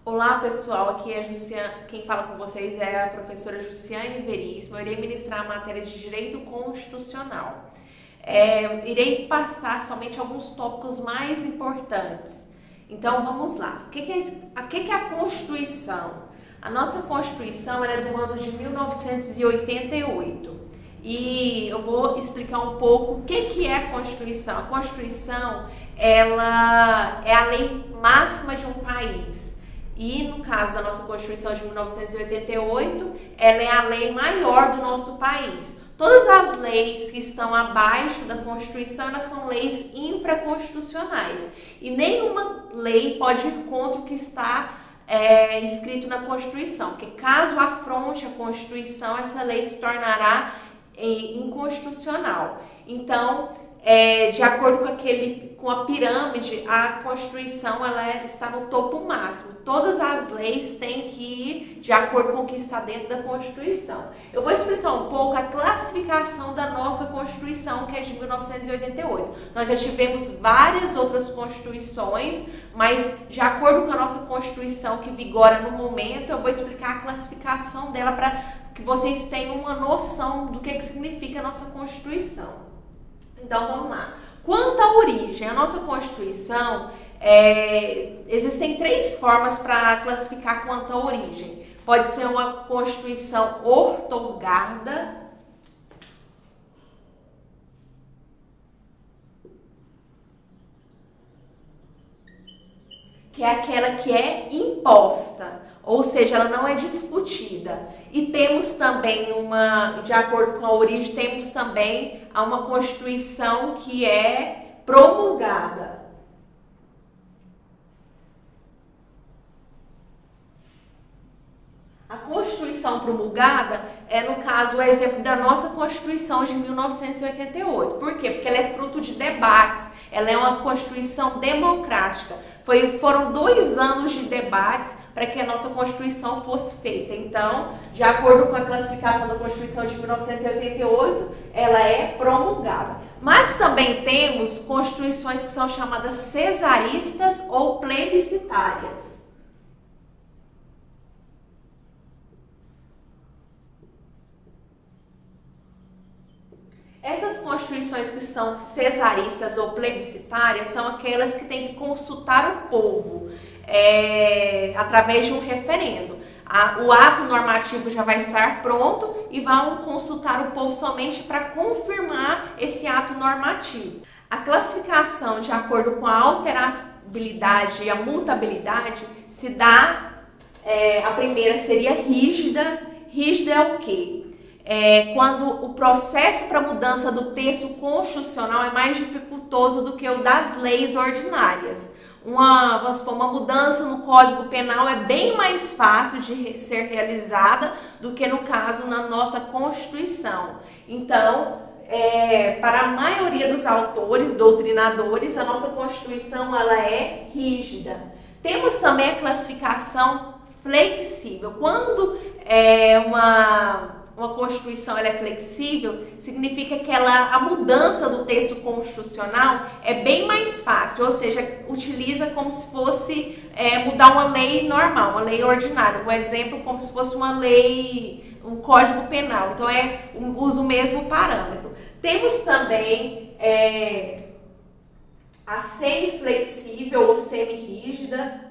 Olá pessoal, aqui é a Jussiane, quem fala com vocês é a professora Jussiane Veríssimo. Eu irei ministrar a matéria de Direito Constitucional. Irei passar somente alguns tópicos mais importantes. Então vamos lá. O que é a Constituição? A nossa Constituição é do ano de 1988 e eu vou explicar um pouco o que é a Constituição. A Constituição ela é a lei máxima de um país. E no caso da nossa Constituição de 1988, ela é a lei maior do nosso país. Todas as leis que estão abaixo da Constituição, elas são leis infraconstitucionais. E nenhuma lei pode ir contra o que está escrito na Constituição. Porque caso afronte a Constituição, essa lei se tornará inconstitucional. Então, de acordo com a pirâmide, a Constituição ela está no topo máximo. Todas as leis têm que ir de acordo com o que está dentro da Constituição. Eu vou explicar um pouco a classificação da nossa Constituição, que é de 1988. Nós já tivemos várias outras Constituições, mas de acordo com a nossa Constituição que vigora no momento, eu vou explicar a classificação dela para que vocês tenham uma noção do que significa a nossa Constituição. Então vamos lá. Quanto à origem, a nossa Constituição, existem três formas para classificar quanto à origem. Pode ser uma Constituição outorgada, que é aquela que é imposta, ou seja, ela não é discutida. E temos também de acordo com a origem, temos também uma Constituição que é promulgada. A Constituição promulgada no caso, o exemplo da nossa Constituição de 1988. Por quê? Porque ela é fruto de debates, ela é uma Constituição democrática. Foram 2 anos de debates para que a nossa Constituição fosse feita. Então, de acordo com a classificação da Constituição de 1988, ela é promulgada. Mas também temos constituições que são chamadas cesaristas ou plebiscitárias. Essas constituições que são cesaristas ou plebiscitárias são aquelas que têm que consultar o povo através de um referendo. O ato normativo já vai estar pronto e vão consultar o povo somente para confirmar esse ato normativo. A classificação de acordo com a alterabilidade e a mutabilidade se dá, a primeira seria rígida. Rígida é o quê? Quando o processo para mudança do texto constitucional é mais dificultoso do que o das leis ordinárias. Vamos supor, uma mudança no Código Penal é bem mais fácil de ser realizada do que no caso na nossa Constituição. Então, para a maioria dos autores, doutrinadores, a nossa Constituição ela é rígida. Temos também a classificação flexível. Quando uma Constituição ela é flexível, significa que a mudança do texto constitucional é bem mais fácil, ou seja, utiliza como se fosse mudar uma lei normal, uma lei ordinária. Um exemplo, como se fosse uma lei, um Código Penal. Então, usa o mesmo parâmetro. Temos também a semiflexível ou semirrígida,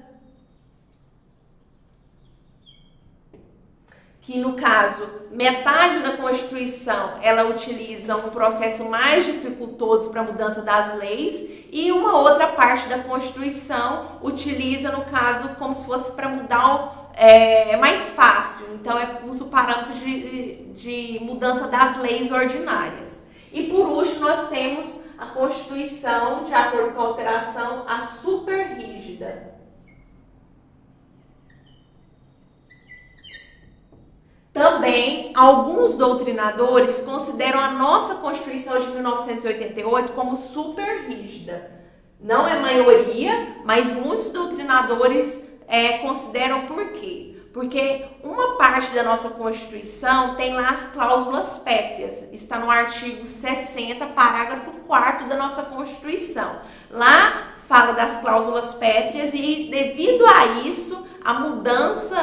que no caso, metade da Constituição, ela utiliza um processo mais dificultoso para a mudança das leis e uma outra parte da Constituição utiliza, no caso, como se fosse para mudar, mais fácil. Então, usa o parâmetro de mudança das leis ordinárias. E por último, nós temos a Constituição, de acordo com a alteração, a superrígida. Também, alguns doutrinadores consideram a nossa Constituição de 1988 como super rígida. Não é maioria, mas muitos doutrinadores consideram por quê? Porque uma parte da nossa Constituição tem lá as cláusulas pétreas. Está no artigo 60, parágrafo 4º da nossa Constituição. Lá fala das cláusulas pétreas e, devido a isso, a mudança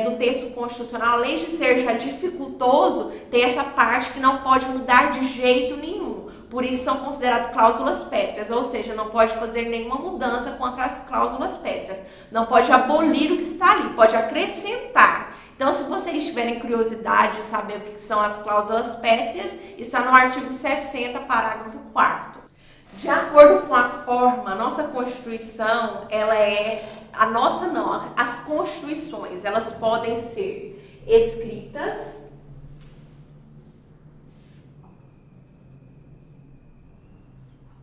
do texto constitucional, além de ser já dificultoso, tem essa parte que não pode mudar de jeito nenhum. Por isso são consideradas cláusulas pétreas, ou seja, não pode fazer nenhuma mudança contra as cláusulas pétreas. Não pode abolir o que está ali, pode acrescentar. Então, se vocês tiverem curiosidade de saber o que são as cláusulas pétreas, está no artigo 60, parágrafo 4º. De acordo com a forma, a nossa Constituição, as Constituições, elas podem ser escritas,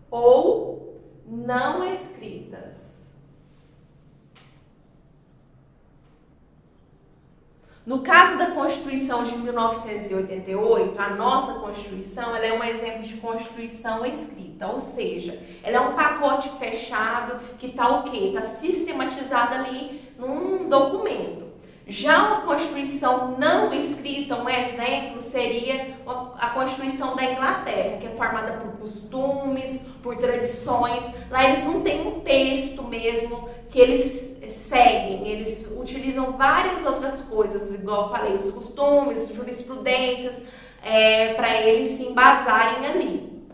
ou não escritas. No caso da Constituição de 1988, a nossa Constituição, ela é um exemplo de Constituição escrita, ou seja, ela é um pacote fechado que está o quê? Está sistematizado ali num documento. Já uma Constituição não escrita, um exemplo seria a Constituição da Inglaterra, que é formada por costumes, por tradições. Lá eles não têm um texto mesmo que eles seguem, eles utilizam várias outras coisas, igual eu falei, os costumes, jurisprudências, para eles se embasarem ali.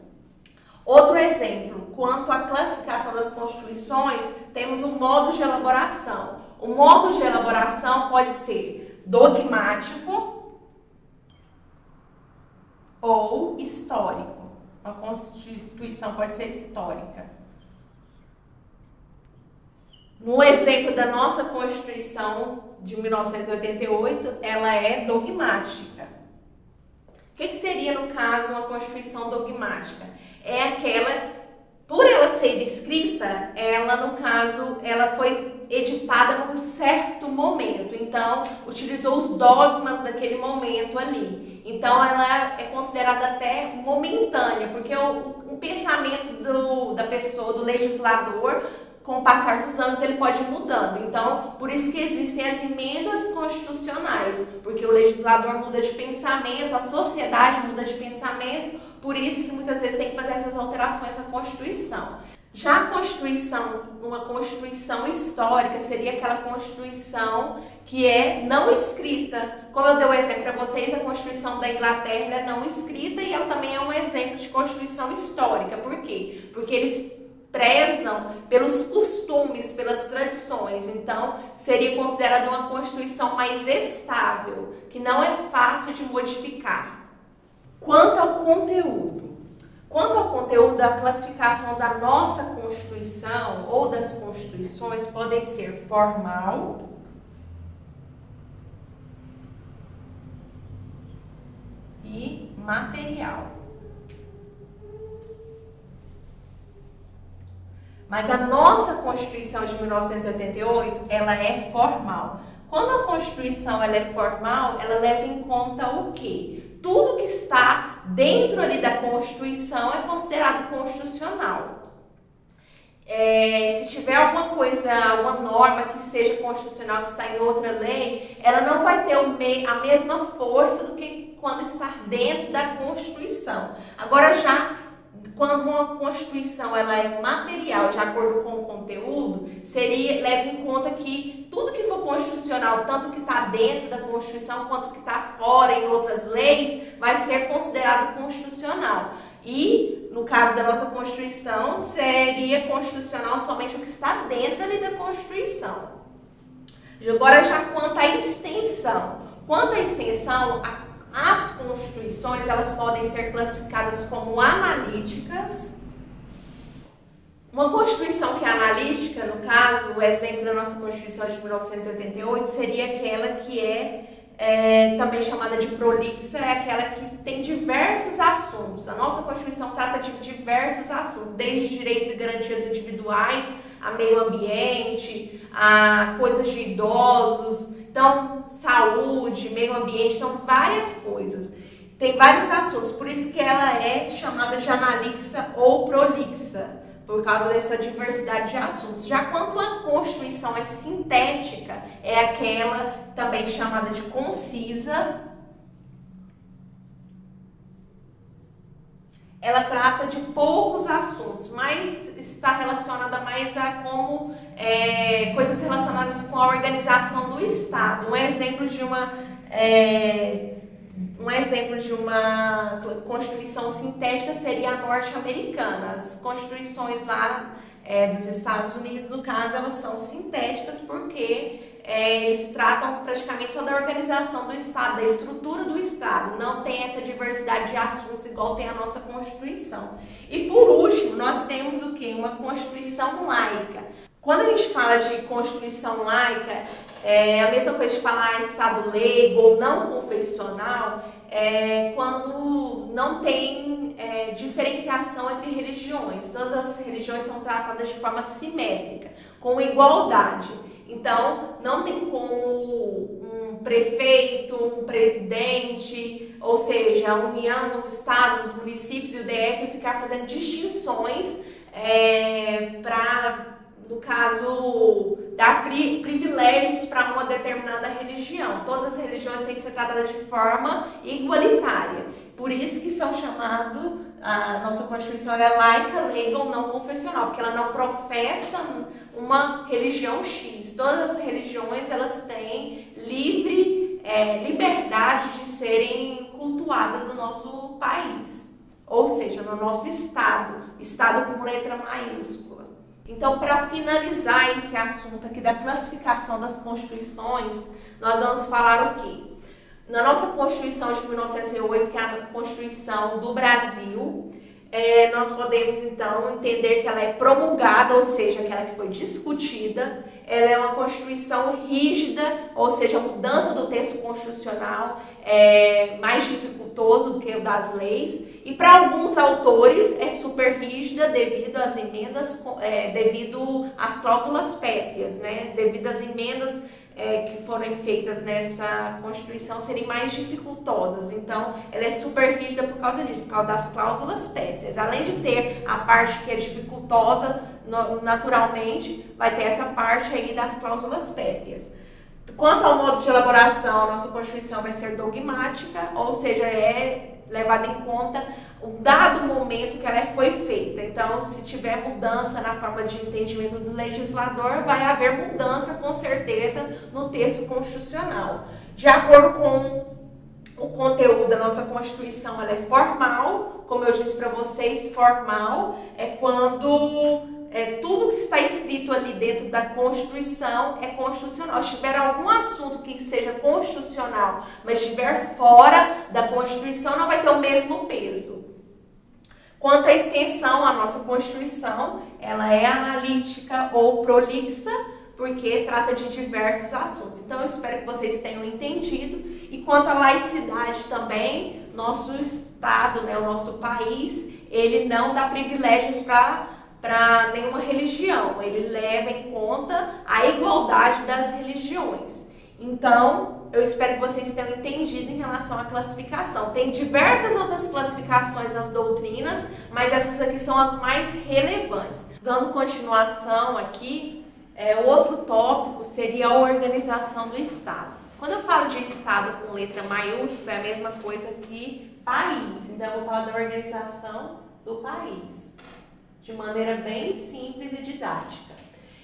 Outro exemplo, quanto à classificação das Constituições, temos um modo de elaboração. O modo de elaboração pode ser dogmático ou histórico. Uma Constituição pode ser histórica. No exemplo da nossa Constituição de 1988, ela é dogmática. O que seria, no caso, uma Constituição dogmática? É aquela, por ela ser escrita, ela, no caso, ela foi editada num certo momento, então utilizou os dogmas daquele momento ali. Então ela é considerada até momentânea, porque o pensamento da pessoa, do legislador, com o passar dos anos ele pode ir mudando. Então, por isso que existem as emendas constitucionais, porque o legislador muda de pensamento, a sociedade muda de pensamento, por isso que muitas vezes tem que fazer essas alterações na Constituição. Já a Constituição, uma Constituição histórica, seria aquela Constituição que é não escrita. Como eu dei o exemplo para vocês, a Constituição da Inglaterra é não escrita e ela também é um exemplo de Constituição histórica. Por quê? Porque eles prezam pelos costumes, pelas tradições. Então, seria considerada uma Constituição mais estável, que não é fácil de modificar. Quanto ao conteúdo, a classificação da nossa Constituição ou das Constituições podem ser formal, e material. Mas a nossa Constituição de 1988, ela é formal. Quando a Constituição ela é formal, ela leva em conta o quê? Tudo que está dentro ali da Constituição é considerado constitucional. Se tiver alguma coisa, alguma norma que seja constitucional, que está em outra lei, ela não vai ter a mesma força do que quando está dentro da Constituição. Agora já, quando uma Constituição ela é material, de acordo com o conteúdo, leva em conta que tudo que for constitucional, tanto que está dentro da Constituição quanto que está fora em outras leis, vai ser considerado constitucional. E, no caso da nossa Constituição, seria constitucional somente o que está dentro ali da Constituição. Agora, já quanto à extensão. Quanto à extensão, as Constituições elas podem ser classificadas como analíticas. Uma Constituição que é analítica, no caso, o exemplo da nossa Constituição de 1988, seria aquela que é também chamada de prolixa, é aquela que tem diversos assuntos. A nossa Constituição trata de diversos assuntos, desde direitos e garantias individuais, a meio ambiente, a coisas de idosos, então saúde, meio ambiente, então várias coisas. Tem vários assuntos, por isso que ela é chamada de analixa ou prolixa, por causa dessa diversidade de assuntos. Já quando a Constituição é sintética, é aquela também chamada de concisa ela trata de poucos assuntos, mas está relacionada mais a como coisas relacionadas com a organização do Estado. Um exemplo de uma Constituição sintética seria a norte-americana. As constituições lá dos Estados Unidos, no caso, elas são sintéticas porque eles tratam praticamente só da organização do Estado, da estrutura do Estado. Não tem essa diversidade de assuntos igual tem a nossa Constituição. E por último, nós temos o quê? Uma Constituição laica. Quando a gente fala de Constituição laica, é a mesma coisa de falar Estado leigo ou não confessional, quando não tem diferenciação entre religiões. Todas as religiões são tratadas de forma simétrica, com igualdade. Então, não tem como um prefeito, um presidente, ou seja, a União, os estados, os municípios e o DF ficar fazendo distinções para, no caso, dar privilégios para uma determinada religião. Todas as religiões têm que ser tratadas de forma igualitária. Por isso que são chamados, a nossa Constituição é laica, leiga ou não confessional, porque ela não professa uma religião X. Todas as religiões, elas têm liberdade de serem cultuadas no nosso país, ou seja, no nosso estado com letra maiúscula. Então, para finalizar esse assunto aqui da classificação das constituições, nós vamos falar o quê? Na nossa Constituição de 1908, que é a Constituição do Brasil, nós podemos, então, entender que ela é promulgada, ou seja, aquela que foi discutida. Ela é uma Constituição rígida, ou seja, a mudança do texto constitucional é mais dificultoso do que o das leis. E para alguns autores é super rígida devido às emendas, devido às cláusulas pétreas, né? Devido às emendas que foram feitas nessa Constituição serem mais dificultosas. Então, ela é super rígida por causa disso, por causa das cláusulas pétreas. Além de ter a parte que é dificultosa, naturalmente, vai ter essa parte aí das cláusulas pétreas. Quanto ao modo de elaboração, a nossa Constituição vai ser dogmática, ou seja, levado em conta o dado momento que ela foi feita. Então, se tiver mudança na forma de entendimento do legislador, vai haver mudança, com certeza, no texto constitucional. De acordo com o conteúdo da nossa Constituição, ela é formal. Como eu disse para vocês, formal é quando tudo que está escrito ali dentro da Constituição é constitucional. Se tiver algum assunto que seja constitucional, mas estiver fora da Constituição, não vai ter o mesmo peso. Quanto à extensão, a nossa Constituição, ela é analítica ou prolixa, porque trata de diversos assuntos. Então, eu espero que vocês tenham entendido. E quanto à laicidade também, nosso Estado, né, o nosso país, ele não dá privilégios para nenhuma religião. Ele leva em conta a igualdade das religiões. Então, eu espero que vocês tenham entendido em relação à classificação. Tem diversas outras classificações nas doutrinas, mas essas aqui são as mais relevantes. Dando continuação aqui, o outro tópico seria a organização do Estado. Quando eu falo de Estado com letra maiúscula, é a mesma coisa que país. Então, eu vou falar da organização do país, de maneira bem simples e didática.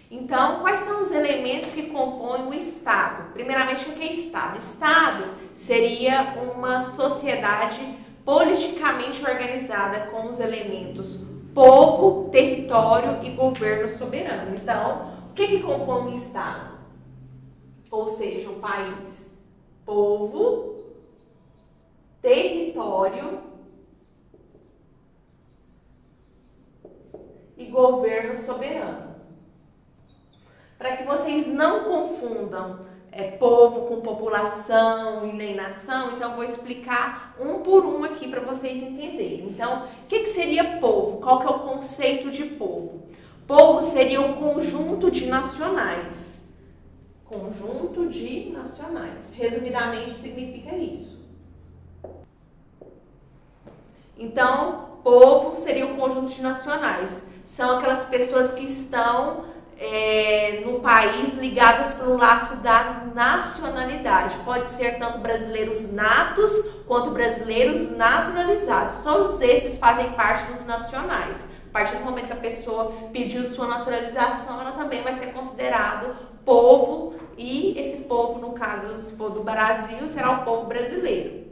Então, quais são os elementos que compõem o Estado? Primeiramente, o que é Estado? Estado seria uma sociedade politicamente organizada com os elementos povo, território e governo soberano. Então, o que compõe um Estado? Ou seja, o país: povo, território e governo soberano. Para que vocês não confundam povo com população e nem nação, então eu vou explicar um por um aqui para vocês entenderem. Então, o que seria povo? Qual que é o conceito de povo? Povo seria um conjunto de nacionais. Conjunto de nacionais. Resumidamente, significa isso. Então, povo seria um conjunto de nacionais. São aquelas pessoas que estão no país ligadas pelo laço da nacionalidade. Pode ser tanto brasileiros natos quanto brasileiros naturalizados. Todos esses fazem parte dos nacionais. A partir do momento que a pessoa pediu sua naturalização, ela também vai ser considerado povo, e esse povo, no caso, se for do Brasil, será o povo brasileiro.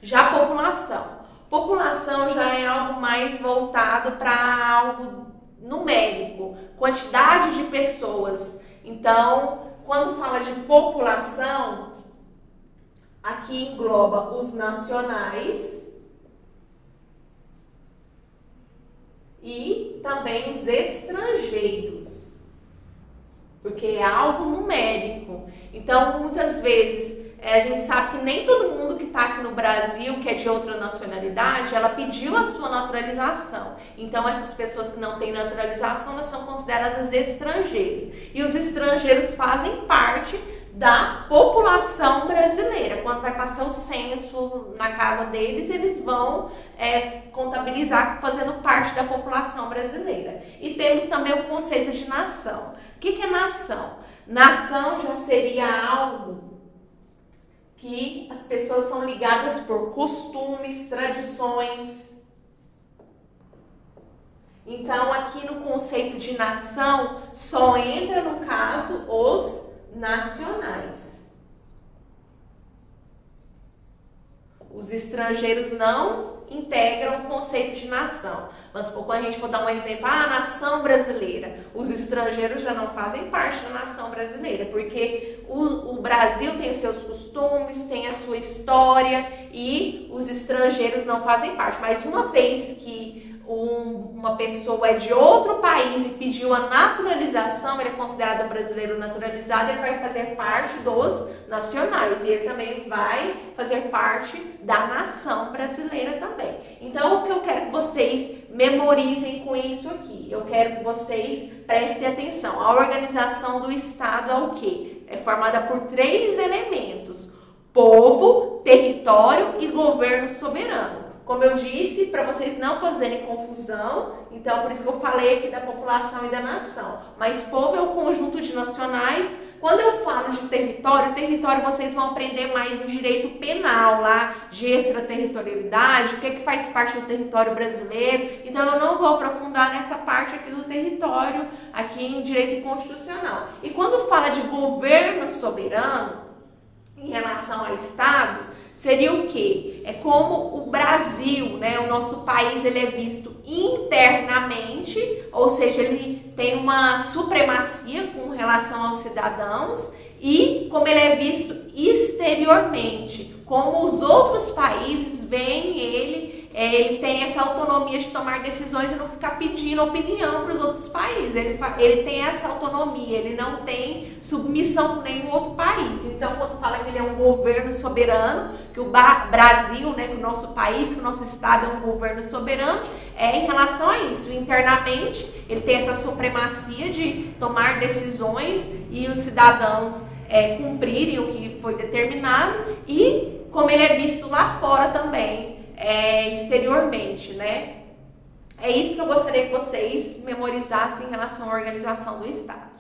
Já a população. População já é algo mais voltado para algo numérico, quantidade de pessoas. Então, quando fala de população, aqui engloba os nacionais e também os estrangeiros, porque é algo numérico. Então, muitas vezes, a gente sabe que nem todo mundo que está aqui no Brasil, que é de outra nacionalidade, ela pediu a sua naturalização. Então, essas pessoas que não têm naturalização, elas são consideradas estrangeiros. E os estrangeiros fazem parte da população brasileira. Quando vai passar o censo na casa deles, eles vão contabilizar fazendo parte da população brasileira. E temos também o conceito de nação. O que é nação? Nação já seria algo que as pessoas são ligadas por costumes, tradições. Então, aqui no conceito de nação, só entra, no caso, os nacionais. Os estrangeiros não integram o conceito de nação. Mas quando a gente for dar um exemplo, a nação brasileira, os estrangeiros já não fazem parte da nação brasileira, porque o Brasil tem os seus costumes, tem a sua história, e os estrangeiros não fazem parte. Mas uma vez que uma pessoa é de outro país e pediu a naturalização, ele é considerado um brasileiro naturalizado, ele vai fazer parte dos nacionais, e ele também vai fazer parte da nação brasileira também. Então, o que eu quero que vocês memorizem com isso aqui, eu quero que vocês prestem atenção. A organização do Estado é o quê? É formada por 3 elementos: povo, território e governo soberano. Como eu disse, para vocês não fazerem confusão, então por isso que eu falei aqui da população e da nação. Mas povo é o conjunto de nacionais. Quando eu falo de território, território vocês vão aprender mais em direito penal, lá de extraterritorialidade, o que faz parte do território brasileiro. Então eu não vou aprofundar nessa parte aqui do território, aqui em direito constitucional. E quando fala de governo soberano, em relação ao Estado, seria o quê? É como o Brasil, né? O nosso país, ele é visto internamente, ou seja, ele tem uma supremacia com relação aos cidadãos, e como ele é visto exteriormente, como os outros países veem ele tem essa autonomia de tomar decisões e não ficar pedindo opinião para os outros países. Ele tem essa autonomia, ele não tem submissão com nenhum outro país. Então, quando fala que ele é um governo soberano, que o Brasil, né, que o nosso país, que o nosso Estado é um governo soberano, é em relação a isso. Internamente, ele tem essa supremacia de tomar decisões e os cidadãos cumprirem o que foi determinado, e como ele é visto lá fora também, exteriormente, né? É isso que eu gostaria que vocês memorizassem em relação à organização do Estado.